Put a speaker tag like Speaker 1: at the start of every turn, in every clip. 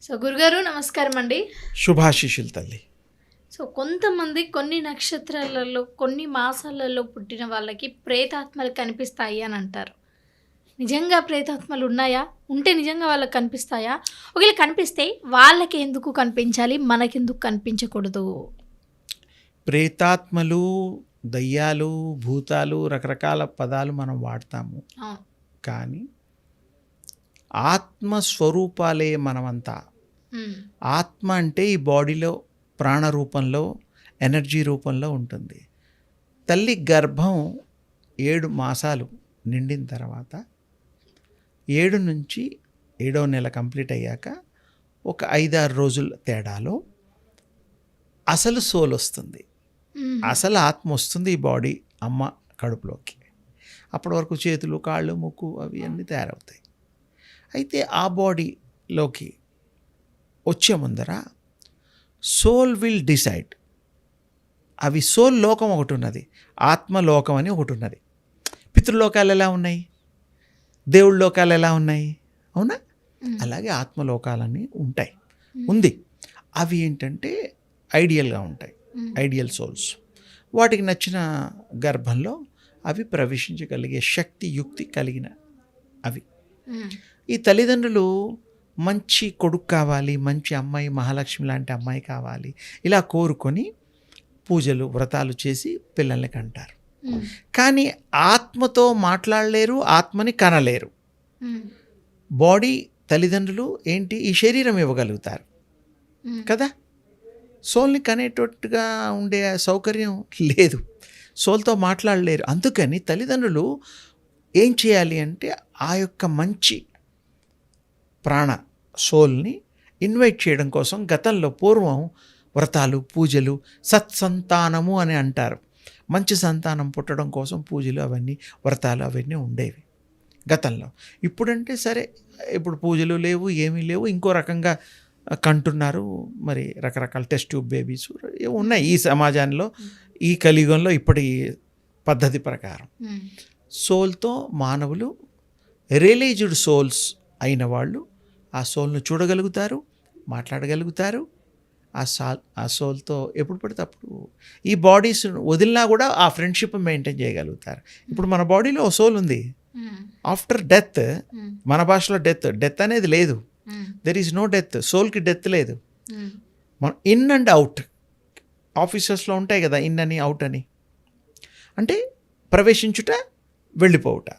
Speaker 1: So గురుగారు నమస్కారం అండి.
Speaker 2: శుభాశీషులు తల్లి.
Speaker 1: సో కొంతమంది కొన్ని నక్షత్రాలలో కొన్ని మాసాలలో పుట్టిన వాళ్ళకి ప్రేతాత్మలు కనిపిస్తాయి అని అంటారు. నిజంగా ప్రేతాత్మలు ఉన్నాయా? ఉంటే నిజంగా వాళ్ళకి కనిపిస్తాయా? ఒకవేళ కనిపిస్తే వాళ్ళకి ఎందుకు కనిపించాలి, మనకెందుకు కనిపించకూడదు?
Speaker 2: ప్రేతాత్మలు, దయ్యాలు, భూతాలు రకరకాల పదాలు మనం వాడతాము.
Speaker 1: అవును.
Speaker 2: కానీ ఆత్మస్వరూపాలే మనమంతా. ఆత్మ అంటే ఈ బాడీలో ప్రాణ రూపంలో, ఎనర్జీ రూపంలో ఉంటుంది. తల్లి గర్భం 7 మాసాలు నిండిన తర్వాత 7 నుంచి 7వ నెల కంప్లీట్ అయ్యాక ఒక 5-6 రోజుల తేడాలో అసలు సోల్ వస్తుంది. అసలు ఆత్మ వస్తుంది ఈ బాడీ అమ్మ కడుపులోకి. అప్పటి వరకు చేతులు, కాళ్ళు, ముక్కు అవి అన్నీ తయారవుతాయి. అయితే ఆ బాడీలోకి వచ్చే ముందర సోల్ విల్ డిసైడ్. అవి సోల్ లోకం ఒకటి ఉన్నది, ఆత్మలోకం అని ఒకటి ఉన్నది. పితృలోకాలు ఎలా ఉన్నాయి, దేవుళ్ళ లోకాలు ఎలా ఉన్నాయి, అవునా? అలాగే ఆత్మలోకాలన్నీ ఉంటాయి, ఉంది. అవి ఏంటంటే ఐడియల్గా ఉంటాయి, ఐడియల్ సోల్స్. వాటికి నచ్చిన గర్భంలో అవి ప్రవేశించగలిగే శక్తి, యుక్తి కలిగిన అవి. ఈ తల్లిదండ్రులు మంచి కొడుకు కావాలి, మంచి అమ్మాయి, మహాలక్ష్మి లాంటి అమ్మాయి కావాలి, ఇలా కోరుకొని పూజలు వ్రతాలు చేసి పిల్లల్ని కంటారు. కానీ ఆత్మతో మాట్లాడలేరు, ఆత్మని కనలేరు. బాడీ తల్లిదండ్రులు ఏంటి, ఈ శరీరం ఇవ్వగలుగుతారు కదా, సోల్ని కనేటట్టుగా ఉండే సౌకర్యం లేదు, సోల్తో మాట్లాడలేరు. అందుకని తల్లిదండ్రులు ఏం చేయాలి అంటే ఆ యొక్క మంచి ప్రాణ సోల్ని ఇన్వైట్ చేయడం కోసం గతంలో పూర్వం వ్రతాలు, పూజలు, సత్సంతానము అని అంటారు. మంచి సంతానం పుట్టడం కోసం పూజలు అవన్నీ, వ్రతాలు అవన్నీ ఉండేవి గతంలో. ఇప్పుడంటే సరే, ఇప్పుడు పూజలు లేవు, ఏమీ లేవు, ఇంకో రకంగా కంటున్నారు. మరి రకరకాల టెస్ట్ ట్యూబ్ బేబీస్ ఉన్నాయి ఈ సమాజంలో, ఈ కలియుగంలో ఇప్పటి పద్ధతి ప్రకారం. సోల్తో మానవులు, రియలైజ్డ్ సోల్స్ అయిన వాళ్ళు ఆ సోల్ను చూడగలుగుతారు, మాట్లాడగలుగుతారు. ఆ సోల్తో ఎప్పుడు పడితే అప్పుడు ఈ బాడీస్ వదిలినా కూడా ఆ ఫ్రెండ్షిప్ మెయింటైన్ చేయగలుగుతారు. ఇప్పుడు మన బాడీలో ఓ సోల్ ఉంది. ఆఫ్టర్ డెత్, మన భాషలో డెత్ అనేది లేదు. There is no death. సోల్కి డెత్ లేదు. మన ఇన్ అండ్ అవుట్, ఆఫీసెస్లో ఉంటాయి కదా ఇన్ అని అవుట్ అని, అంటే ప్రవేశించుట, వెళ్ళిపోవుట.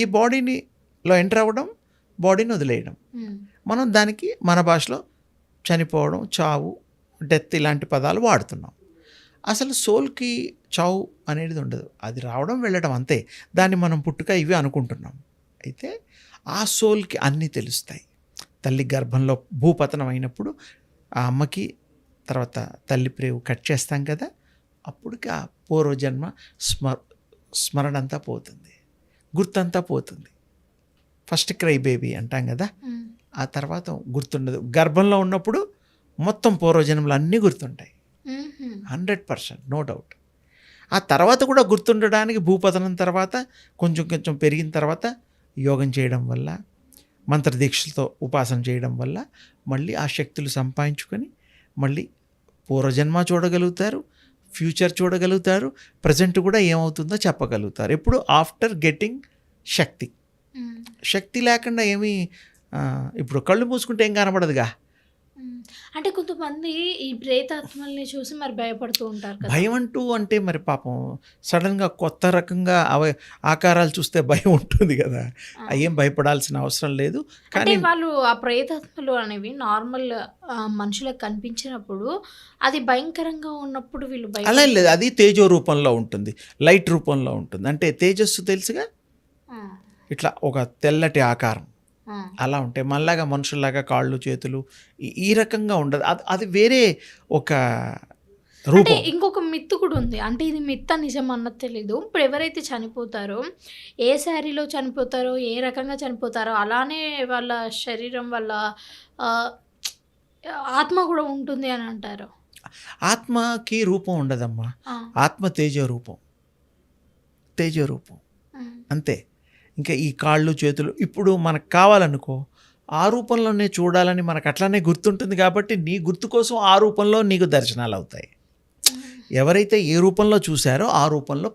Speaker 2: ఈ బాడీలో ఎంటర్ అవ్వడం, బాడీని వదిలేయడం. మనం దానికి మన భాషలో చనిపోవడం, చావు, డెత్ ఇలాంటి పదాలు వాడుతున్నాం. అసలు సోల్కి చావు అనేది ఉండదు, అది రావడం వెళ్ళడం అంతే. దాన్ని మనం పుట్టుక ఇవి అనుకుంటున్నాం. అయితే ఆ సోల్కి అన్నీ తెలుస్తాయి. తల్లి గర్భంలో భూపతనం అయినప్పుడు ఆ అమ్మకి తర్వాత తల్లి ప్రేవు కట్ చేస్తాం కదా, అప్పటికి ఆ పూర్వజన్మ స్మరణ అంతా పోతుంది, గుర్తంతా పోతుంది. ఫస్ట్ క్రై బేబీ అంటాం కదా, ఆ తర్వాత గుర్తుండదు. గర్భంలో ఉన్నప్పుడు మొత్తం పూర్వజన్మలు అన్నీ గుర్తుంటాయి, 100%, నో డౌట్. ఆ తర్వాత కూడా గుర్తుండడానికి భూపతనం తర్వాత కొంచెం కొంచెం పెరిగిన తర్వాత యోగం చేయడం వల్ల, మంత్రదీక్షలతో ఉపాసన చేయడం వల్ల మళ్ళీ ఆ శక్తులు సంపాదించుకొని మళ్ళీ పూర్వజన్మ చూడగలుగుతారు, ఫ్యూచర్ చూడగలుగుతారు, ప్రజెంట్ కూడా ఏమవుతుందో చెప్పగలుగుతారు. ఎప్పుడు ఆఫ్టర్ గెట్టింగ్ శక్తి. శక్తి లేకుండా ఏమీ, ఇప్పుడు కళ్ళు మూసుకుంటే ఏం కనబడదుగా.
Speaker 1: అంటే కొంతమంది ఈ ప్రేతాత్మల్ని చూసి మరి భయపడుతూ ఉంటారు కదా.
Speaker 2: భయం అంటూ అంటే మరి పాపం సడన్గా కొత్త రకంగా ఆకారాలు చూస్తే భయం ఉంటుంది కదా, ఏం భయపడాల్సిన అవసరం లేదు. కానీ
Speaker 1: వాళ్ళు ఆ ప్రేతాత్మలు అనేవి నార్మల్ మనుషులకు కనిపించినప్పుడు అది భయంకరంగా ఉన్నప్పుడు వీళ్ళు
Speaker 2: అలా లేదు, అది తేజో రూపంలో ఉంటుంది, లైట్ రూపంలో ఉంటుంది. అంటే తేజస్సు తెలుసుగా, ఇట్లా ఒక తెల్లటి ఆకారం అలా ఉంటాయి. మళ్ళాగా మనుషుల్లాగా కాళ్ళు, చేతులు ఈ రకంగా ఉండదు. అది వేరే ఒక రూపం.
Speaker 1: ఇంకొక మిత్తు కూడా ఉంది. అంటే ఇది మిత్త నిజం అన్నది తెలీదు. ఇప్పుడు ఎవరైతే చనిపోతారో, ఏ శారీలో చనిపోతారో, ఏ రకంగా చనిపోతారో అలానే వాళ్ళ శరీరం, వాళ్ళ ఆత్మ కూడా ఉంటుంది అని అంటారు.
Speaker 2: ఆత్మకి రూపం ఉండదమ్మా, ఆత్మ తేజో రూపం, తేజో రూపం అంతే. ఇంకా ఈ కాళ్ళు, చేతులు ఇప్పుడు మనకు కావాలనుకో ఆ రూపంలోనే చూడాలని మనకు అట్లానే గుర్తుంటుంది కాబట్టి నీ గుర్తు కోసం ఆ రూపంలో నీకు దర్శనాలు అవుతాయి. ఎవరైతే ఏ రూపంలో చూశారో ఆ రూపంలో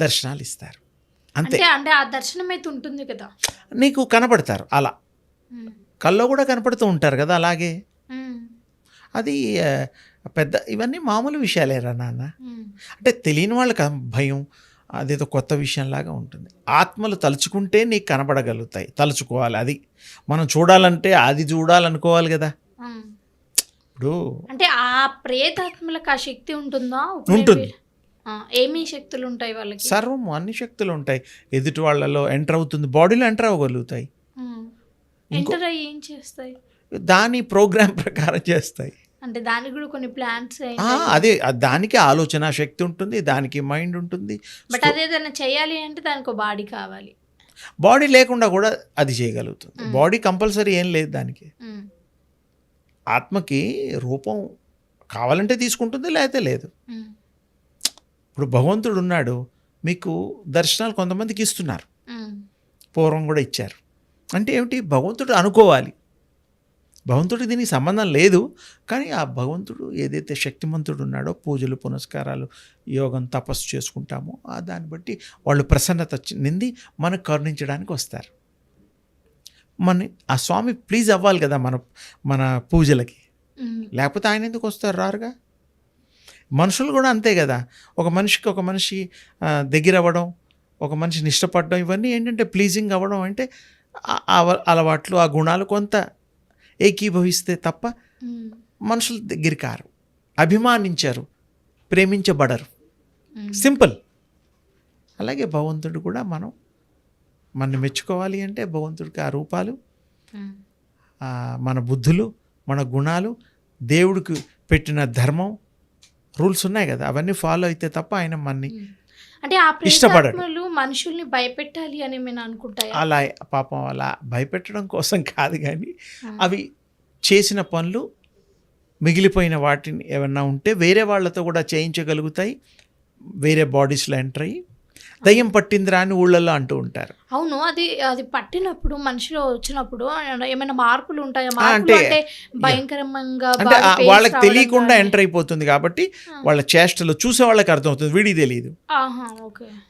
Speaker 2: దర్శనాలు ఇస్తారు అంతే.
Speaker 1: అంటే అంటే ఆ దర్శనం అయితే ఉంటుంది కదా,
Speaker 2: నీకు కనపడతారు అలా,
Speaker 1: ఉమ్,
Speaker 2: కల్లో కూడా కనపడుతూ ఉంటారు కదా అలాగే.
Speaker 1: ఉమ్,
Speaker 2: అది పెద్ద ఇవన్నీ మామూలు విషయాలేరా నాన్న.
Speaker 1: ఉమ్,
Speaker 2: అంటే తెలియని వాళ్ళకి భయం, అదేదో కొత్త విషయంలాగా ఉంటుంది. ఆత్మలు తలుచుకుంటే నీకు కనబడగలుగుతాయి, తలుచుకోవాలి. అది మనం చూడాలంటే అది చూడాలనుకోవాలి కదా.
Speaker 1: ఉమ్.
Speaker 2: ఇప్పుడు
Speaker 1: అంటే ఆ ప్రేతాత్మలకు ఆ శక్తి ఉంటుందా?
Speaker 2: ఉంటుంది.
Speaker 1: ఏమీ శక్తులు ఉంటాయి వాళ్ళకి?
Speaker 2: సర్వం అన్ని శక్తులు ఉంటాయి. ఎదుటి వాళ్ళలో ఎంటర్ అవుతుంది, బాడీలో ఎంటర్ అవ్వగలుగుతాయి.
Speaker 1: ఎంటర్ అయ్యి ఏం చేస్తాయి?
Speaker 2: దాని ప్రోగ్రామ్ ప్రకారం చేస్తాయి.
Speaker 1: అంటే దానికి కూడా కొన్ని ప్లాన్స్,
Speaker 2: అదే దానికి ఆలోచన శక్తి ఉంటుంది, దానికి మైండ్ ఉంటుంది.
Speaker 1: బట్ అదేదైనా చేయాలి అంటే దానికి ఒక బాడీ కావాలి.
Speaker 2: బాడీ లేకుండా కూడా అది చేయగలుగుతుంది. బాడీ కంపల్సరీ ఏం లేదు దానికి.
Speaker 1: ఉమ్,
Speaker 2: ఆత్మకి రూపం కావాలంటే తీసుకుంటుంది, లేకపోతే లేదు.
Speaker 1: ఉమ్,
Speaker 2: ఇప్పుడు భగవంతుడు ఉన్నాడు, మీకు దర్శనాలు కొంతమందికి ఇస్తున్నారు,
Speaker 1: ఉమ్,
Speaker 2: పూర్వం కూడా ఇచ్చారు. అంటే ఏమిటి? భగవంతుడు అనుకోవాలి. భగవంతుడికి దీనికి సంబంధం లేదు, కానీ ఆ భగవంతుడు ఏదైతే శక్తిమంతుడు ఉన్నాడో, పూజలు పునస్కారాలు యోగం తపస్సు చేసుకుంటామో దాన్ని బట్టి వాళ్ళు ప్రసన్నత నింది మనకు కరుణించడానికి వస్తారు. ఆ స్వామి ప్లీజ్ అవ్వాలి కదా మన పూజలకి,
Speaker 1: ఉమ్,
Speaker 2: లేకపోతే ఆయన ఎందుకు వస్తారు? రారుగా. మనుషులు కూడా అంతే కదా. ఒక మనిషి దగ్గర అవ్వడం, ఒక మనిషిని ఇష్టపడడం, ఇవన్నీ ఏంటంటే ప్లీజింగ్ అవ్వడం అంటే అలవాట్లు, ఆ గుణాలు కొంత ఏకీభవిస్తే తప్ప
Speaker 1: ఉమ్,
Speaker 2: మనుషులు దగ్గర కారు, అభిమానించారు, ప్రేమించబడరు.
Speaker 1: ఉమ్.
Speaker 2: సింపుల్. అలాగే భగవంతుడు కూడా మనం మెచ్చుకోవాలి అంటే భగవంతుడికి ఆ రూపాలు,
Speaker 1: ఉమ్,
Speaker 2: మన బుద్ధులు, మన గుణాలు, దేవుడికి పెట్టిన ధర్మం, రూల్స్ ఉన్నాయి కదా, అవన్నీ ఫాలో అయితే తప్ప ఆయన మనని
Speaker 1: అంటే ఆ ప్రేతాత్మలు మనుషుల్ని భయపెట్టాలి అని నేను అనుకుంటాయా?
Speaker 2: అలా పాపం అలా భయపెట్టడం కోసం కాదు, కానీ అవి చేసిన పనులు మిగిలిపోయిన వాటిని ఏమన్నా ఉంటే వేరే వాళ్ళతో కూడా చేయించగలుగుతాయి. వేరే బాడీస్లో ఎంటర్ అయ్యి దయ్యం పట్టిందిరా అని ఊళ్ళల్లో అంటూ ఉంటారు.
Speaker 1: అవును, అది పట్టినప్పుడు మనిషిలో వచ్చినప్పుడు ఏమైనా మార్పులు ఉంటాయా? మార్పులు అంటే భయంకరంగా
Speaker 2: అంటే వాళ్ళకి తెలియకుండా ఎంటర్ అయిపోతుంది కాబట్టి వాళ్ళ చేష్టలు చూసే వాళ్ళకి అర్థమవుతుంది, వీడికి తెలియదు.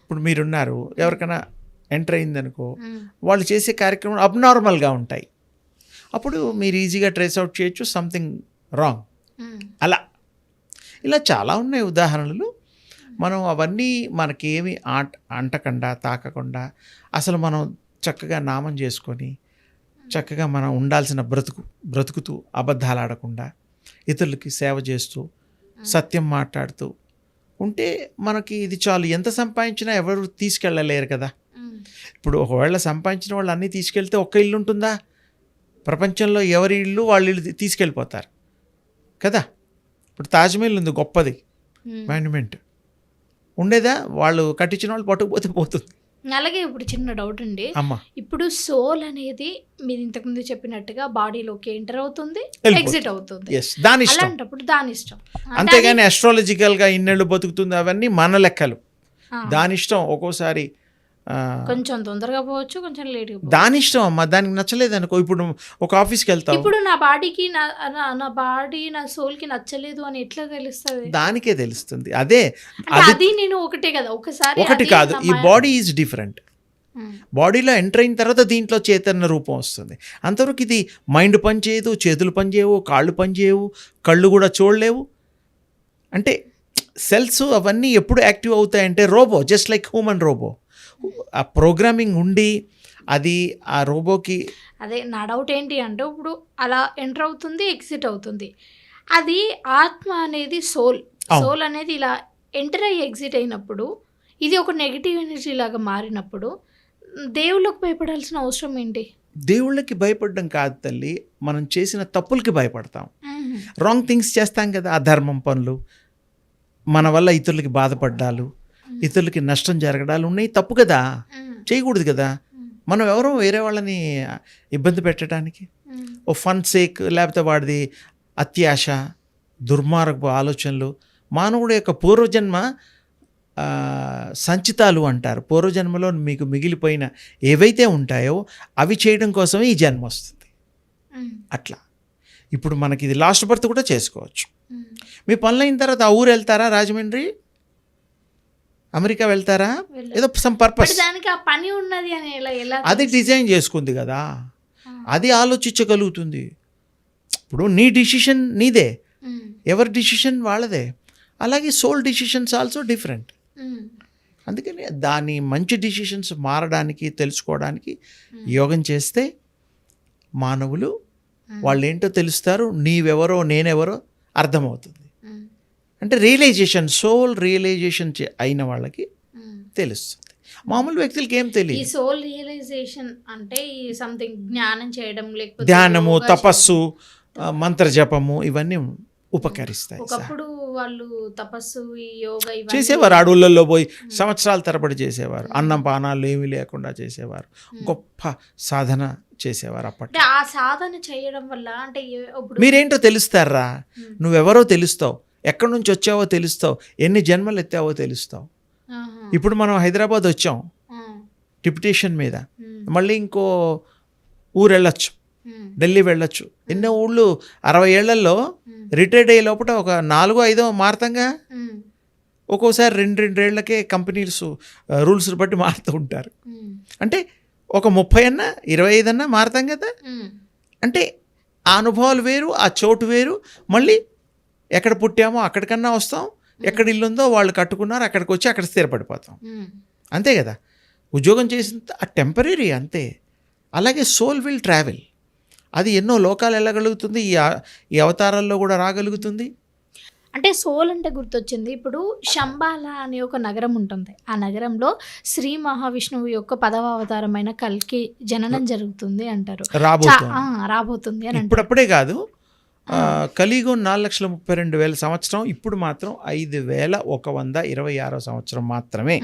Speaker 2: ఇప్పుడు మీరున్నారు, ఎవరికైనా ఎంటర్ అయిందనుకో, వాళ్ళు చేసే కార్యక్రమాలు అబ్నార్మల్గా ఉంటాయి. అప్పుడు మీరు ఈజీగా ట్రేస్ అవుట్ చేయొచ్చు సంథింగ్ రాంగ్. అలా ఇలా చాలా ఉన్నాయి ఉదాహరణలు. మనం అవన్నీ మనకేమి అంటకుండా తాకకుండా అసలు మనం చక్కగా నామం చేసుకొని చక్కగా మనం ఉండాల్సిన బ్రతుకుతూ అబద్ధాలు ఆడకుండా ఇతరులకి సేవ చేస్తూ సత్యం మాట్లాడుతూ ఉంటే మనకి ఇది చాలు. ఎంత సంపాదించినా ఎవరు తీసుకెళ్ళలేరు కదా. ఇప్పుడు ఒకవేళ సంపాదించిన వాళ్ళు అన్నీ తీసుకెళ్తే ఒక్క ఇల్లు ఉంటుందా? ప్రపంచంలో ఎవరి ఇల్లు వాళ్ళ ఇల్లు తీసుకెళ్ళిపోతారు కదా. ఇప్పుడు తాజ్మహల్ ఉంది, గొప్పది మాన్యుమెంట్, ఉండేదా? వాళ్ళు కట్టించిన వాళ్ళు పట్టుకుపోతే పోతుంది.
Speaker 1: అలాగే ఇప్పుడు చిన్న డౌట్ అండి,
Speaker 2: అమ్మా,
Speaker 1: ఇప్పుడు సోల్ అనేది మీరు ఇంతకుముందు చెప్పినట్టుగా బాడీలోకి ఎంటర్ అవుతుంది, ఎగ్జిట్ అవుతుంది,
Speaker 2: దాని ఇష్టం.
Speaker 1: అలాంటప్పుడు దాని ఇష్టం.
Speaker 2: అంతేగాని అస్ట్రాలజికల్గా ఇన్నేళ్ళు బతుకుతుంది అవన్నీ మన లెక్కలు. దాని ఇష్టం. ఒక్కోసారి
Speaker 1: కొంచెం తొందరగా పోవచ్చు, కొంచెం లేట్ గా.
Speaker 2: దాని ఇష్టం అమ్మా. దానికి నచ్చలేదు అనుకో, ఇప్పుడు ఒక ఆఫీస్కి వెళ్తావు,
Speaker 1: ఇప్పుడు నా బాడీకి నా సోల్ కి నచ్చలేదు అని ఎట్లా తెలుస్తుంది?
Speaker 2: దానికే తెలుస్తుంది. అదే
Speaker 1: అది నేను ఒకటే కదా,
Speaker 2: ఒకటి కాదు. ఈ బాడీ ఈజ్ డిఫరెంట్. బాడీలో ఎంటర్ అయిన తర్వాత దీంట్లో చైతన్య రూపం వస్తుంది. అంతవరకు ఇది మైండ్ పనిచేయదు, చేతులు పనిచేయవు, కాళ్ళు పనిచేయవు, కళ్ళు కూడా చూడలేవు. అంటే సెల్స్ అవన్నీ ఎప్పుడు యాక్టివ్ అవుతాయంటే robo, just like human robo. ఆ ప్రోగ్రామింగ్ ఉండి అది ఆ రోబోకి.
Speaker 1: అదే నా డౌట్ ఏంటి అంటే, ఇప్పుడు అలా ఎంటర్ అవుతుంది, ఎగ్జిట్ అవుతుంది, అది ఆత్మ అనేది సోల్ అనేది ఇలా ఎంటర్ అయ్యి ఎగ్జిట్ అయినప్పుడు ఇది ఒక నెగిటివ్ ఎనర్జీ లాగా మారినప్పుడు దేవుళ్ళకి భయపడాల్సిన అవసరం ఏంటి?
Speaker 2: దేవుళ్ళకి భయపడడం కాదు తల్లి, మనం చేసిన తప్పులకి భయపడతాం. రాంగ్ థింగ్స్ చేస్తాం కదా, అధర్మం పనులు, మన వల్ల ఇతరులకి బాధపడ్డాలు, ఇతరులకి నష్టం జరగడాలు ఉన్నాయి. తప్పు కదా, చేయకూడదు కదా. మనం ఎవరో వేరే వాళ్ళని ఇబ్బంది పెట్టడానికి, ఓ ఫన్ సేక్, లేకపోతే వాడిది అత్యాశ, దుర్మార్గపు ఆలోచనలు, మానవుడి యొక్క పూర్వజన్మ సంచితాలు అంటారు. పూర్వజన్మలో మీకు మిగిలిపోయిన ఏవైతే ఉంటాయో అవి చేయడం కోసమే ఈ జన్మ వస్తుంది. అట్లా ఇప్పుడు మనకి ఇది లాస్ట్ బర్త్ కూడా చేసుకోవచ్చు. మీ పనులు అయిన తర్వాత ఆ ఊరు వెళ్తారా, రాజమండ్రి అమెరికా వెళ్తారా, ఏదో సమ్ పర్పస్,
Speaker 1: దానికి ఆ పని ఉన్నది అని ఎలా
Speaker 2: అది డిజైన్ చేసుకుంది కదా, అది ఆలోచించగలుగుతుంది. ఇప్పుడు నీ డిసిషన్ నీదే, ఎవరి డిసిషన్ వాళ్ళదే. అలాగే సోల్ డిసిషన్స్ ఆల్సో డిఫరెంట్. అందుకని దాని మంచి డిసిషన్స్ మారడానికి తెలుసుకోవడానికి యోగం చేస్తే మానవులు వాళ్ళు ఏంటో తెలుస్తారు, నీవెవరో నేనెవరో అర్థమవుతుంది. అంటే రియలైజేషన్, సోల్ రియలైజేషన్ అయిన వాళ్ళకి తెలుస్తుంది. మామూలు వ్యక్తులకి ఏం తెలియదు.
Speaker 1: ఈ సోల్ రియలైజేషన్ అంటే ఈ సంథింగ్ జ్ఞానం చేయడం, లేకపోతే
Speaker 2: ధ్యానము, తపస్సు, మంత్ర జపము ఇవన్నీ ఉపకరిస్తాయి.
Speaker 1: ఒకప్పుడు వాళ్ళు తపస్సు, ఈ యోగా ఇవన్నీ
Speaker 2: చేసేవారు, అడవులలో పోయి సంవత్సరాల తరబడి చేసేవారు, అన్నం పానాలు ఏమీ లేకుండా చేసేవారు, గొప్ప సాధన చేసేవారు. అప్పట్లో
Speaker 1: అంటే ఆ సాధన చేయడం వల్ల అంటే ఇప్పుడు
Speaker 2: మీరేంటో తెలుస్తారా, నువ్వెవరో తెలుస్తావు, ఎక్కడి నుంచి వచ్చావో తెలుస్తావు, ఎన్ని జన్మలు ఎత్తావో తెలుస్తావు. ఇప్పుడు మనం హైదరాబాద్ వచ్చాం డిప్యుటేషన్ మీద, మళ్ళీ ఇంకో ఊరు వెళ్ళొచ్చు, ఢిల్లీ వెళ్ళొచ్చు. ఎన్నో ఊళ్ళు 60 ఏళ్లలో రిటైర్డ్ అయ్యే లోపల ఒక 4-5 మారుతాంగా. ఒక్కోసారి 2 ఏళ్లకే కంపెనీస్ రూల్స్ బట్టి మారుతూ ఉంటారు. అంటే ఒక 30 అన్నా 25 అన్నా మారుతాం కదా. అంటే ఆ అనుభవాలు వేరు, ఆ చోటు వేరు. మళ్ళీ ఎక్కడ పుట్టామో అక్కడికన్నా వస్తాం, ఎక్కడ ఇల్లు ఉందో వాళ్ళు కట్టుకున్నారు అక్కడికి వచ్చి అక్కడ స్థిరపడిపోతాం. అంతే కదా. ఉద్యోగం చేసిన ఆ టెంపరీ అంతే. అలాగే సోల్ విల్ ట్రావెల్. అది ఎన్నో లోకాలు వెళ్ళగలుగుతుంది, ఈ అవతారాల్లో కూడా రాగలుగుతుంది.
Speaker 1: అంటే సోల్ అంటే గుర్తొచ్చింది, ఇప్పుడు శంబాల అనే ఒక నగరం ఉంటుంది. ఆ నగరంలో శ్రీ మహావిష్ణువు యొక్క 10వ అవతారమైన కల్కి జననం జరుగుతుంది అంటారు, రాబోతుంది అని.
Speaker 2: ఇప్పుడప్పుడే కాదు, కలియుగం 4,32,000 సంవత్సరం, ఇప్పుడు మాత్రం 5,126 సంవత్సరం మాత్రమే.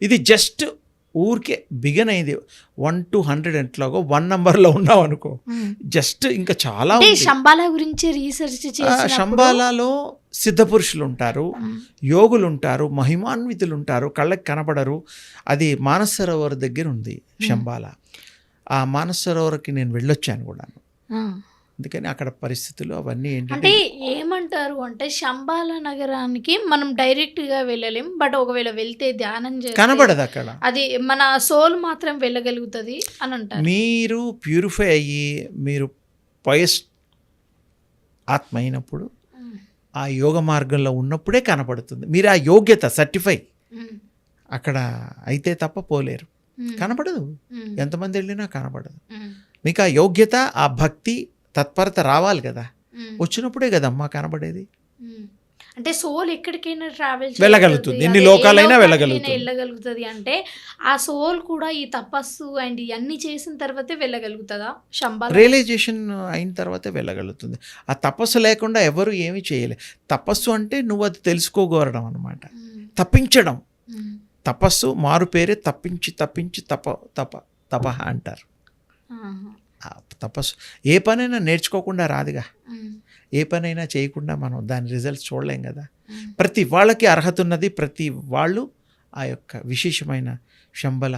Speaker 2: ఇది జస్ట్ ఊరికే బిగన్ అయింది. 1 to 100 ఎంట్లాగో 1 నెంబర్లో ఉన్నావు అనుకో, జస్ట్ ఇంకా చాలా.
Speaker 1: శంబాల గురించి రీసెర్చ్ చేసి,
Speaker 2: శంబాలలో సిద్ధపురుషులు ఉంటారు, యోగులు ఉంటారు, మహిమాన్వితులు ఉంటారు, కళ్ళకి కనపడరు. అది మానస సరోవర్ దగ్గర ఉంది శంబాల. ఆ మానస సరోవర్కి నేను వెళ్ళొచ్చాను కూడా. అందుకని అక్కడ పరిస్థితులు అవన్నీ
Speaker 1: అంటే ఏమంటారు అంటే శంబాల నగరానికి మనం డైరెక్ట్గా వెళ్ళలేం, బట్ ఒకవేళ వెళ్తే ధ్యానం చేస్తే
Speaker 2: కనబడదు అక్కడ, అది
Speaker 1: మన సోల్ మాత్రం వెళ్ళగలుగుతుంది అని అంటారు.
Speaker 2: మీరు ప్యూరిఫై అయ్యి మీరు పయస్ ఆత్మ అయినప్పుడు ఆ యోగ మార్గంలో ఉన్నప్పుడే కనపడుతుంది. మీరు ఆ యోగ్యత సర్టిఫై అక్కడ అయితే తప్ప పోలేరు, కనపడదు. ఎంతమంది వెళ్ళినా కనపడదు. మీకు ఆ యోగ్యత, ఆ భక్తి, తత్పరత రావాలి కదా. వచ్చినప్పుడే కదమ్మా కనబడేది.
Speaker 1: అంటే సోల్ ఎక్కడికైనా ట్రావెల్
Speaker 2: వెళ్ళగలుగుతుంది, ఎన్ని లోకాలైనా వెళ్ళగలుగుతుంది.
Speaker 1: అంటే ఆ సోల్ కూడా ఈ తపస్సు అండ్ ఇవన్నీ చేసిన తర్వాతే వెళ్ళగలుగుతుందా శంబాల?
Speaker 2: రియలైజేషన్ అయిన తర్వాతే వెళ్ళగలుగుతుంది. ఆ తపస్సు లేకుండా ఎవరు ఏమీ చేయలే. తపస్సు అంటే నువ్వు అది తెలుసుకోగోరడం అనమాట, తప్పించడం. తపస్సు మారు పేరే తప్పించి తప్పించి తప అంటారు. తపస్సు ఏ పనైనా నేర్చుకోకుండా రాదుగా, ఏ పనైనా చేయకుండా మనం దాని రిజల్ట్స్ చూడలేం కదా. ప్రతి వాళ్ళకి అర్హత ఉన్నది, ప్రతి వాళ్ళు ఆ యొక్క విశేషమైన శంబల,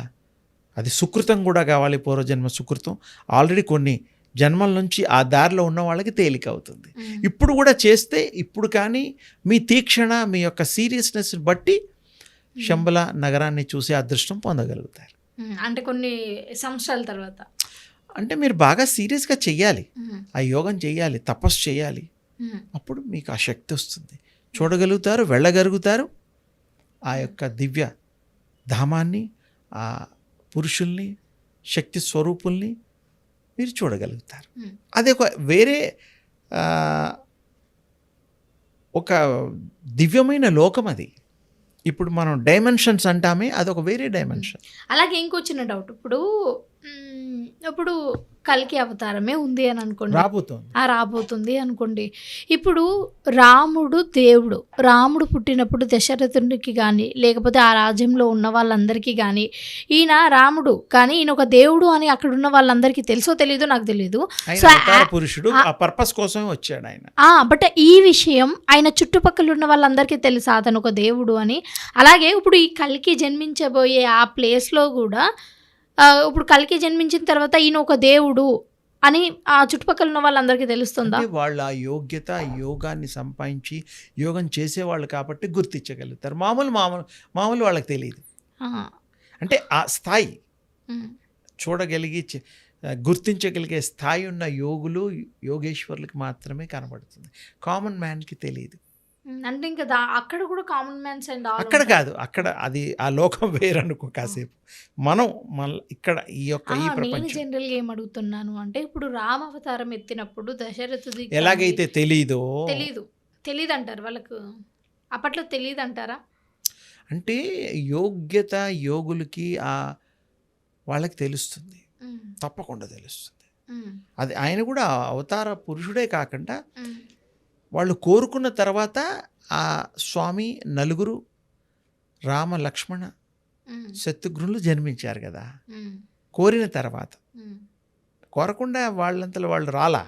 Speaker 2: అది సుకృతం కూడా కావాలి, పూర్వజన్మ సుకృతం. ఆల్రెడీ కొన్ని జన్మల నుంచి ఆ దారిలో ఉన్న వాళ్ళకి తేలిక అవుతుంది. ఇప్పుడు కూడా చేస్తే, ఇప్పుడు కానీ మీ తీక్షణ, మీ యొక్క సీరియస్నెస్ బట్టి శంబల నగరాన్ని చూసే అదృష్టం పొందగలుగుతారు.
Speaker 1: అంటే కొన్ని సంవత్సరాల తర్వాత.
Speaker 2: అంటే మీరు బాగా సీరియస్గా చెయ్యాలి, ఆ యోగం చేయాలి, తపస్సు చేయాలి. అప్పుడు మీకు ఆ శక్తి వస్తుంది, చూడగలుగుతారు, వెళ్ళగలుగుతారు. ఆ యొక్క దివ్య ధామాన్ని, ఆ పురుషుల్ని, శక్తి స్వరూపుల్ని మీరు చూడగలుగుతారు. అది ఒక వేరే ఒక దివ్యమైన లోకం అది. ఇప్పుడు మనం డైమెన్షన్స్ అంటామే, అదొక వేరే డైమెన్షన్.
Speaker 1: అలాగే ఇంకో చిన్న డౌట్, ఇప్పుడు కల్కి అవతారమే ఉంది అని అనుకోండి, రాబోతుంది అనుకోండి. ఇప్పుడు రాముడు దేవుడు, రాముడు పుట్టినప్పుడు దశరథునికి కానీ లేకపోతే ఆ రాజ్యంలో ఉన్న వాళ్ళందరికీ కానీ ఈయన రాముడు కానీ ఈయన ఒక దేవుడు అని అక్కడ ఉన్న వాళ్ళందరికీ తెలుసో తెలీదో నాకు తెలియదు.
Speaker 2: పురుషుడు ఆ పర్పస్ కోసం వచ్చాడు ఆయన.
Speaker 1: బట్ ఈ విషయం ఆయన చుట్టుపక్కల ఉన్న వాళ్ళందరికీ తెలుసు అతను ఒక దేవుడు అని. అలాగే ఇప్పుడు ఈ కల్కి జన్మించబోయే ఆ ప్లేస్లో కూడా ఇప్పుడు కల్కి జన్మించిన తర్వాత ఈయన ఒక దేవుడు అని ఆ చుట్టుపక్కల ఉన్న వాళ్ళందరికీ తెలుస్తుందా?
Speaker 2: అంటే వాళ్ళు ఆ యోగ్యత, యోగాన్ని సంపాదించి యోగం చేసేవాళ్ళు కాబట్టి గుర్తించగలుగుతారు. మామూలు వాళ్ళకి తెలియదు.
Speaker 1: ఆ!
Speaker 2: అంటే ఆ స్థాయి
Speaker 1: హ్మ్.
Speaker 2: చూడగలిగి గుర్తించగలిగే స్థాయి ఉన్న యోగులు, యోగేశ్వరులకి మాత్రమే కనబడుతుంది. కామన్ మ్యాన్కి తెలియదు.
Speaker 1: అంటే ఇంకా అక్కడ కూడా కామన్ మ్యాన్స్ అండ్ ఆల్
Speaker 2: అక్కడ
Speaker 1: ఉంటారు.
Speaker 2: కాదు, అక్కడ అది ఆ లోకం వేరనుకో కాసేపు. మనం ఇక్కడ ఈ
Speaker 1: నేను
Speaker 2: ప్రపంచం
Speaker 1: జనరల్గా ఏమడుగుతున్నాను అంటే ఇప్పుడు రామ అవతారం ఎత్తినప్పుడు దశరథుడి
Speaker 2: ఎలాగైతే తెలీదో,
Speaker 1: తెలీదు అంటారు వాళ్ళకు. అప్పట్లో తెలియదు అంటారా?
Speaker 2: అంటే యోగ్యత యోగులకి వాళ్ళకి తెలుస్తుంది, తప్పకుండా తెలుస్తుంది. అది ఆయన కూడా అవతార పురుషుడే కాకుండా వాళ్ళు కోరుకున్న తర్వాత ఆ స్వామి నలుగురు రామ లక్ష్మణ శత్రుఘ్నులు జన్మించారు కదా, కోరిన తర్వాత. కోరకుండా వాళ్ళంతలో వాళ్ళు రాలా.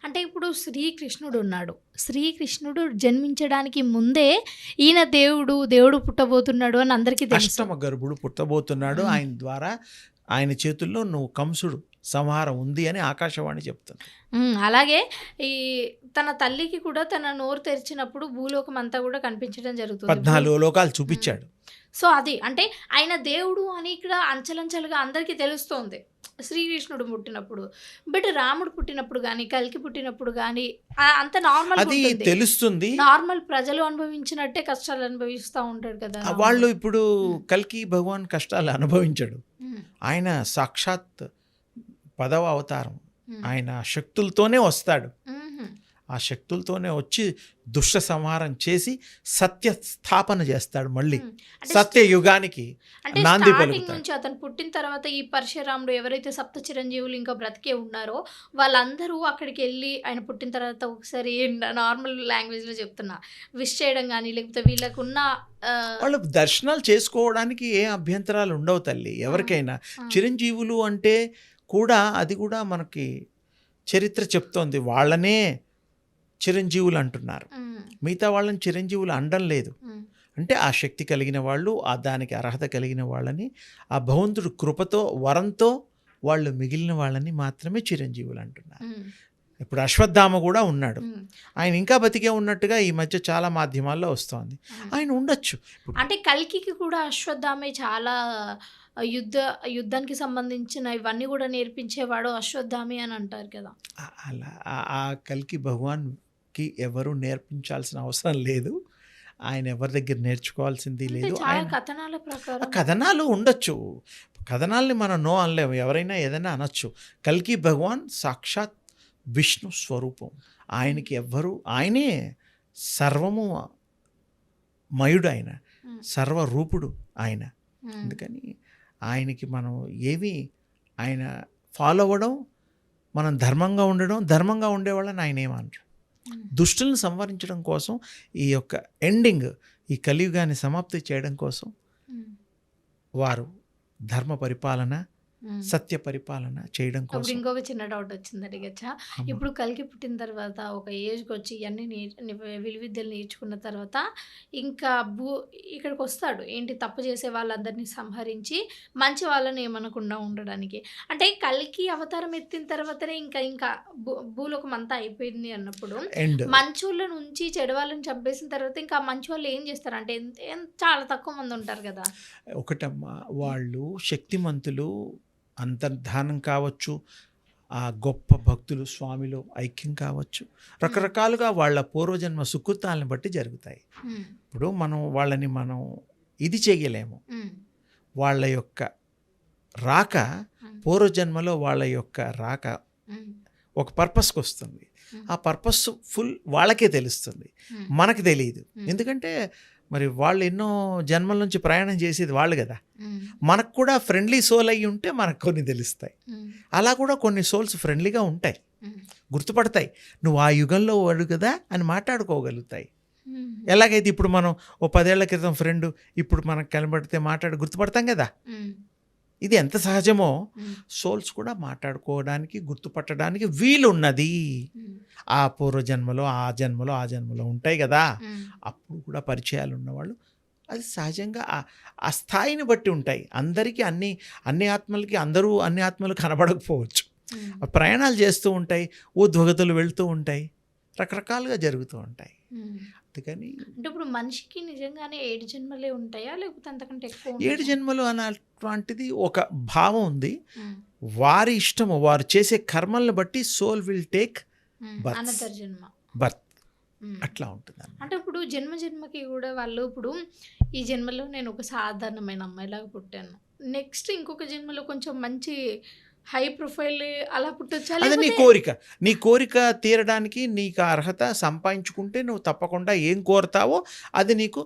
Speaker 1: అంటే ఇప్పుడు శ్రీకృష్ణుడు ఉన్నాడు. శ్రీకృష్ణుడు జన్మించడానికి ముందే ఈయన దేవుడు పుట్టబోతున్నాడు అని అందరికీ తెలుసు.
Speaker 2: అష్టమ గర్భుడు పుట్టబోతున్నాడు, ఆయన ద్వారా ఆయన చేతుల్లో నువ్వు కంసుడు సంహారం ఉంది అని ఆకాశవాణి చెప్తుంది.
Speaker 1: అలాగే ఈ తన తల్లికి కూడా తన నోరు తెరిచినప్పుడు భూలోకం అంతా కూడా కనిపించడం జరుగుతుంది.
Speaker 2: 14 లోకాలు చూపించాడు.
Speaker 1: సో అది అంటే ఆయన దేవుడు అని ఇక్కడ అంచెలంచెలుగా అందరికీ తెలుస్తోంది శ్రీకృష్ణుడు పుట్టినప్పుడు. బట్ రాముడు పుట్టినప్పుడు కానీ కల్కి పుట్టినప్పుడు కానీ అంత నార్మల్
Speaker 2: అది తెలుస్తుంది.
Speaker 1: నార్మల్ ప్రజలు అనుభవించినట్టే కష్టాలు అనుభవిస్తూ ఉంటాడు కదా
Speaker 2: వాళ్ళు. ఇప్పుడు కల్కి భగవాన్ కష్టాలు అనుభవించాడు. ఆయన సాక్షాత్ 10వ అవతారం. ఆయన శక్తులతోనే వస్తాడు. ఆ శక్తులతోనే వచ్చి దుష్ట సంహారం చేసి సత్య స్థాపన చేస్తాడు. మళ్ళీ సత్య యుగానికి నాంది పలుకుతాడు.
Speaker 1: నుంచి అతను పుట్టిన తర్వాత ఈ పరశురాముడు ఎవరైతే సప్త చిరంజీవులు ఇంకా బ్రతికే ఉన్నారో వాళ్ళందరూ అక్కడికి వెళ్ళి ఆయన పుట్టిన తర్వాత ఒకసారి నార్మల్ లాంగ్వేజ్ లో చెప్తున్నా విష్ చేయడం కానీ లేకపోతే వీళ్ళకున్న
Speaker 2: వాళ్ళు దర్శనాలు చేసుకోవడానికి ఏ అభ్యంతరాలు ఉండవు తల్లి ఎవరికైనా. చిరంజీవులు అంటే కూడా అది కూడా మనకి చరిత్ర చెప్తోంది. వాళ్ళనే చిరంజీవులు అంటున్నారు, మిగతా వాళ్ళని చిరంజీవులు అనడం లేదు. అంటే ఆ శక్తి కలిగిన వాళ్ళు, దానికి అర్హత కలిగిన వాళ్ళని, ఆ భగవంతుడు కృపతో వరంతో వాళ్ళు మిగిలిన వాళ్ళని మాత్రమే చిరంజీవులు అంటున్నారు. ఇప్పుడు అశ్వత్థామ కూడా ఉన్నాడు, ఆయన ఇంకా బతికే ఉన్నట్టుగా ఈ మధ్య చాలా మాధ్యమాల్లో వస్తోంది. ఆయన ఉండొచ్చు.
Speaker 1: అంటే కల్కి కూడా అశ్వత్థామే చాలా యుద్ధానికి సంబంధించిన ఇవన్నీ కూడా నేర్పించేవాడు అశ్వత్థామే అని అంటారు కదా.
Speaker 2: అలా ఆ కల్కి భగవాన్కి ఎవరు నేర్పించాల్సిన అవసరం లేదు. ఆయన ఎవరి దగ్గర నేర్చుకోవాల్సింది లేదు.
Speaker 1: కథనాల ప్రకారం
Speaker 2: కథనాలు ఉండొచ్చు, కథనాల్ని మనం నో అనలేము. ఎవరైనా ఏదైనా అనొచ్చు. కల్కి భగవాన్ సాక్షాత్ విష్ణు స్వరూపం. ఆయనకి ఎవ్వరు, ఆయనే సర్వము మయుడు, ఆయన సర్వరూపుడు ఆయన. అందుకని ఆయనకి మనం ఏవి ఆయన ఫాలో అవ్వడం, మనం ధర్మంగా ఉండడం, ధర్మంగా ఉండేవాళ్ళని ఆయన ఏమన్నారు. దుష్టులను సంవరించడం కోసం ఈ యొక్క ఎండింగ్, ఈ కలియుగాన్ని సమాప్తి చేయడం కోసం వారు ధర్మ పరిపాలన, సత్య పరిపాలన చేయడం కోసం.
Speaker 1: ఇంకొక చిన్న డౌట్ వచ్చింది, అడిగచ్చా? ఇప్పుడు కల్కి పుట్టిన తర్వాత ఒక ఏజ్కి వచ్చి ఇవన్నీ విలువిద్యలు నేర్చుకున్న తర్వాత ఇంకా ఇక్కడికి వస్తాడు. ఏంటి, తప్పు చేసే వాళ్ళందరినీ సంహరించి మంచి వాళ్ళని ఏమనకుండా ఉండడానికి. అంటే కల్కి అవతారం ఎత్తిన తర్వాతనే ఇంకా భూలోకం అంతా అయిపోయింది అన్నప్పుడు మంచోళ్ళ నుంచి చెడు వాళ్ళని చంపేసిన తర్వాత ఇంకా మంచి వాళ్ళు ఏం చేస్తారు? అంటే చాలా తక్కువ మంది ఉంటారు కదా.
Speaker 2: ఒకటమ్మా, వాళ్ళు శక్తిమంతులు, అంతర్ధానం కావచ్చు, ఆ గొప్ప భక్తులు స్వామిలో ఐక్యం కావచ్చు, రకరకాలుగా వాళ్ళ పూర్వజన్మ సుకృతాలను బట్టి జరుగుతాయి. ఇప్పుడు వాళ్ళని మనం ఇది చేయలేము. వాళ్ళ యొక్క రాక పూర్వజన్మలో వాళ్ళ యొక్క రాక ఒక పర్పస్కి వస్తుంది. ఆ పర్పస్ ఫుల్ వాళ్ళకే తెలుస్తుంది, మనకు తెలియదు. ఎందుకంటే మరి వాళ్ళు ఎన్నో జన్మల నుంచి ప్రయాణం చేసేది వాళ్ళు కదా. మనకు కూడా ఫ్రెండ్లీ సోల్ అయ్యి ఉంటే మనకు కొన్ని తెలుస్తాయి. అలా కూడా కొన్ని సోల్స్ ఫ్రెండ్లీగా ఉంటాయి, గుర్తుపడతాయి. నువ్వు ఆ యుగంలో వాడు కదా అని మాట్లాడుకోగలుగుతాయి. ఎలాగైతే ఇప్పుడు మనం 10 ఏళ్ల క్రితం ఫ్రెండ్ ఇప్పుడు మనకు కనబడితే గుర్తుపడతాం కదా. ఇది ఎంత సహజమో సోల్స్ కూడా మాట్లాడుకోవడానికి, గుర్తుపట్టడానికి వీలున్నది. ఆ పూర్వజన్మలో ఆ జన్మలో ఉంటాయి కదా. అప్పుడు కూడా పరిచయాలు ఉన్నవాళ్ళు అది సహజంగా ఆ స్థాయిని బట్టి ఉంటాయి. అందరికీ అన్ని ఆత్మలకి అన్ని ఆత్మలు కనబడకపోవచ్చు. ఆ ప్రయాణాలు చేస్తూ ఉంటాయి, ఊర్ధ్వగతులు వెళ్తూ ఉంటాయి, రకరకాలుగా జరుగుతూ ఉంటాయి. అందుకని
Speaker 1: అంటే ఇప్పుడు మనిషికి నిజంగానే 7 జన్మలే ఉంటాయా లేకపోతే అంతకంటే ఎక్కువ
Speaker 2: 7
Speaker 1: ఉంటాయా?
Speaker 2: జన్మలు అనేటువంటిది ఒక భావం ఉంది.
Speaker 1: ఉమ్,
Speaker 2: వారి ఇష్టము, వారు చేసే కర్మలను బట్టి soul will take births.
Speaker 1: Another జన్మ.
Speaker 2: Birth
Speaker 1: um.
Speaker 2: అట్లా ఉంటుంది అన్నమాట.
Speaker 1: అంటే ఇప్పుడు జన్మ జన్మకి కూడా వాళ్ళు ఇప్పుడు ఈ జన్మలో నేను ఒక సాధారణమైన అమ్మాయిలాగా పుట్టాను, నెక్స్ట్ ఇంకొక జన్మలో కొంచెం మంచి హై ప్రొఫైల్ అలా పుట్టొచ్చా
Speaker 2: అది నీ
Speaker 1: లేకపోతే
Speaker 2: కోరిక. నీ కోరిక తీరడానికి నీకు ఆ అర్హత సంపాదించుకుంటే నువ్వు తప్పకుండా ఏం కోరుతావో అది నీకు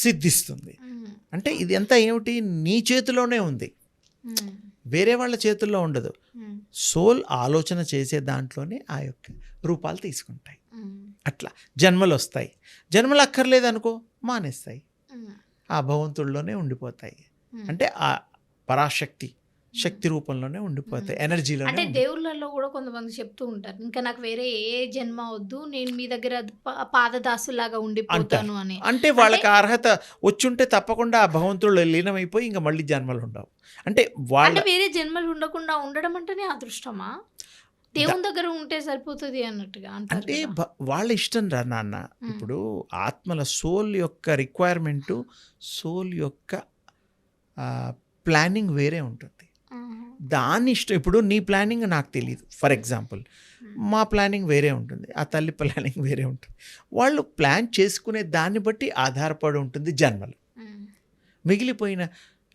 Speaker 2: సిద్ధిస్తుంది.
Speaker 1: ఉమ్,
Speaker 2: అంటే ఇది ఎంత ఏమిటి, నీ చేతిలోనే ఉంది,
Speaker 1: ఉమ్,
Speaker 2: వేరే వాళ్ళ చేతుల్లో ఉండదు.
Speaker 1: ఉమ్,
Speaker 2: సోల్ ఆలోచన చేసే దాంట్లోనే ఆ యొక్క రూపాలు తీసుకుంటాయి.
Speaker 1: ఉమ్,
Speaker 2: అట్లా జన్మలు వస్తాయి. జన్మలు అక్కర్లేదనుకో మానేస్తాయి,
Speaker 1: ఉమ్,
Speaker 2: ఆ భగవంతుడిలోనే ఉండిపోతాయి.
Speaker 1: ఉమ్.
Speaker 2: అంటే ఆ పరాశక్తి శక్తి రూపంలోనే ఉండిపోతాయి, ఎనర్జీలోనే
Speaker 1: అంటే దేవుళ్ళల్లో కూడా కొంతమంది చెప్తూ ఉంటారు ఇంకా నాకు వేరే ఏ జన్మ వద్దు, నేను మీ దగ్గర పాదదాసులాగా ఉండిపోతాను అని.
Speaker 2: అంటే వాళ్ళకి ఆ అర్హత వచ్చుంటే తప్పకుండా ఆ భగవంతుడు లీనమైపోయి ఇంకా మళ్ళీ జన్మలు ఉండవు. అంటే వాళ్ళ
Speaker 1: అంటే వేరే జన్మలు ఉండకుండా ఉండడం అంటేనే అదృష్టమా? దేవుని దగ్గర ఉంటే సరిపోతుంది అన్నట్టుగా అంటారు
Speaker 2: అంటే
Speaker 1: కదా.
Speaker 2: వాళ్ళ ఇష్టం రా నాన్న. ఇప్పుడు ఆత్మల సోల్ యొక్క రిక్వైర్మెంటు, సోల్ యొక్క ప్లానింగ్ వేరే ఉంటుంది.
Speaker 1: ఆహా.
Speaker 2: దాని ఇష్టం. ఇప్పుడు నీ ప్లానింగ్ నాకు తెలియదు, ఫర్ ఎగ్జాంపుల్ మా ప్లానింగ్ వేరే ఉంటుంది, ఆ తల్లి ప్లానింగ్ వేరే ఉంటుంది. వాళ్ళు ప్లాన్ చేసుకునే దాన్ని బట్టి ఆధారపడి ఉంటుంది జన్మలు.
Speaker 1: ఉమ్.
Speaker 2: మిగిలిపోయిన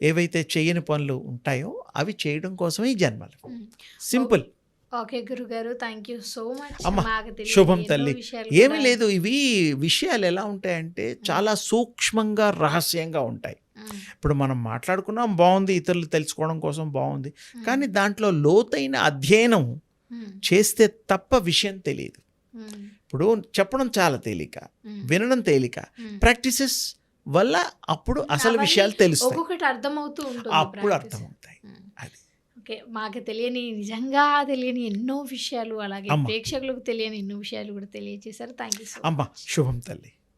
Speaker 2: ఏవైతే చేయని పనులు ఉంటాయో అవి చేయడం కోసమే ఈ జన్మలు.
Speaker 1: ఉమ్.
Speaker 2: సింపుల్.
Speaker 1: ఓకే గురుగారు, థ్యాంక్ యూ సో మచ్.
Speaker 2: అమ్మ,
Speaker 1: మాకు తెలియని
Speaker 2: శుభం
Speaker 1: ఎన్నో
Speaker 2: తల్లి.
Speaker 1: విషయాలు
Speaker 2: ఏమీ
Speaker 1: కూడా-
Speaker 2: లేదు, ఇవి విషయాలు ఎలా ఉంటాయంటే చాలా సూక్ష్మంగా రహస్యంగా ఉంటాయి.
Speaker 1: ఉమ్,
Speaker 2: ఇప్పుడు మనం మాట్లాడుకున్నాం బాగుంది, ఇతరులు తెలుసుకోవడం కోసం బాగుంది,
Speaker 1: ఉమ్,
Speaker 2: కానీ దాంట్లో లోతైన అధ్యయనం
Speaker 1: ఉమ్,
Speaker 2: చేస్తే తప్ప విషయం తెలియదు.
Speaker 1: ఉమ్,
Speaker 2: ఇప్పుడు చెప్పడం చాలా తేలిక,
Speaker 1: ఉమ్,
Speaker 2: వినడం తేలిక,
Speaker 1: ఉమ్.
Speaker 2: ప్రాక్టీసెస్ వల్ల అప్పుడు అసలు
Speaker 1: అవన్నీ
Speaker 2: విషయాలు తెలుస్తాయి,
Speaker 1: ఒక్కొక్కటి అర్థమవుతూ ఉంటుంది
Speaker 2: అప్పుడు
Speaker 1: practice.
Speaker 2: అర్థమవుతాయి.
Speaker 1: ఉమ్.
Speaker 2: అది
Speaker 1: ఓకే, మాకు తెలియని నిజంగా తెలియని ఎన్నో విషయాలు, అలాగే
Speaker 2: అమ్మ.
Speaker 1: ప్రేక్షకులకు తెలియని ఎన్నో విషయాలు కూడా తెలియజేశారు. థ్యాంక్ యూ సో
Speaker 2: అమ్మ, శుభం తల్లి.